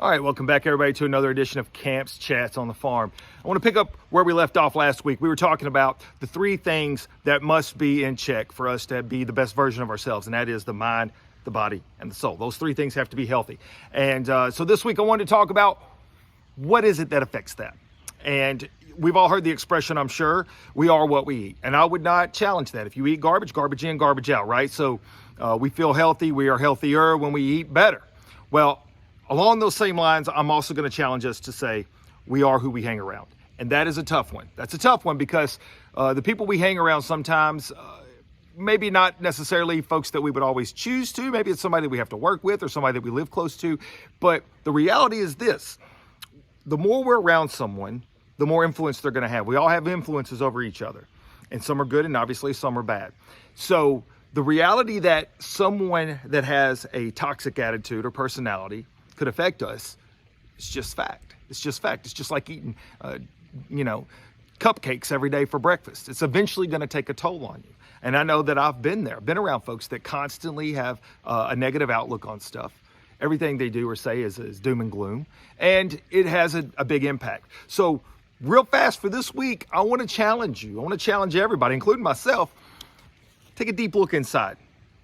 All right, welcome back, everybody, to another edition of Camp's Chats on the Farm. I want to pick up where we left off last week. We were talking about the three things that must be in check for us to be the best version of ourselves, and that is the mind, the body, and the soul. Those three things have to be healthy. And so this week I wanted to talk about what is it that affects that. And we've all heard the expression, I'm sure, we are what we eat. And I would not challenge that. If you eat garbage, garbage in, garbage out, right? So we feel healthy, we are healthier when we eat better. Well, along those same lines, I'm also going to challenge us to say we are who we hang around. And that is a tough one. That's a tough one because the people we hang around sometimes, maybe not necessarily folks that we would always choose to. Maybe it's somebody that we have to work with or somebody that we live close to. But the reality is this. The more we're around someone, the more influence they're going to have. We all have influences over each other. And some are good and obviously some are bad. So the reality that someone that has a toxic attitude or personality could affect us, it's just fact. It's just fact. It's just like eating, cupcakes every day for breakfast. It's eventually going to take a toll on you. And I know that I've been there, been around folks that constantly have a negative outlook on stuff. Everything they do or say is doom and gloom, and it has a big impact. So real fast for this week, I want to challenge you. I want to challenge everybody, including myself. Take a deep look inside.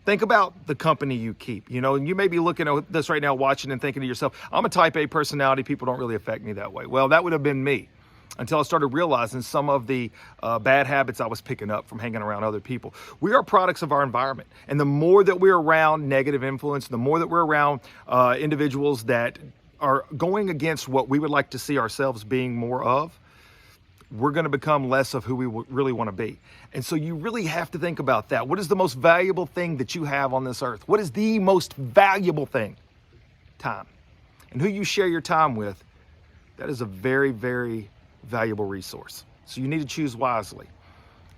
Think about the company you keep, and you may be looking at this right now, watching and thinking to yourself, I'm a type A personality. People don't really affect me that way. Well, that would have been me until I started realizing some of the bad habits I was picking up from hanging around other people. We are products of our environment. And the more that we're around negative influence, the more that we're around individuals that are going against what we would like to see ourselves being more of, we're going to become less of who we really want to be. And so you really have to think about that. What is the most valuable thing that you have on this earth? What is the most valuable thing? Time. And who you share your time with, that is a very, very valuable resource. So you need to choose wisely.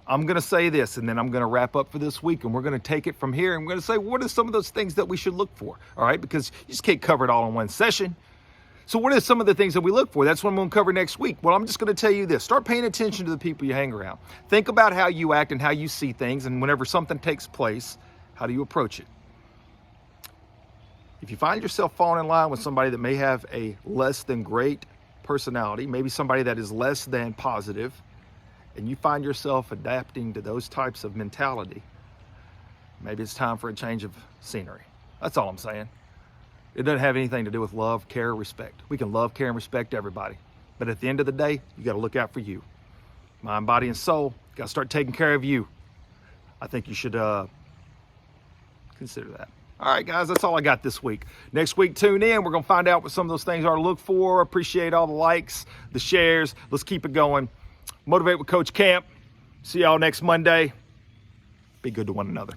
I'm going to say this, and then I'm going to wrap up for this week, and we're going to take it from here. And we're going to say, what are some of those things that we should look for? All right, because you just can't cover it all in one session. So what are some of the things that we look for? That's what I'm going to cover next week. Well, I'm just going to tell you this. Start paying attention to the people you hang around. Think about how you act and how you see things, and whenever something takes place, how do you approach it? If you find yourself falling in line with somebody that may have a less than great personality, maybe somebody that is less than positive, and you find yourself adapting to those types of mentality, maybe it's time for a change of scenery. That's all I'm saying. It doesn't have anything to do with love, care, or respect. We can love, care, and respect everybody. But at the end of the day, you got to look out for you. Mind, body, and soul. You got to start taking care of you. I think you should consider that. All right, guys, that's all I got this week. Next week, tune in. We're going to find out what some of those things are to look for. Appreciate all the likes, the shares. Let's keep it going. Motivate with Coach Camp. See y'all next Monday. Be good to one another.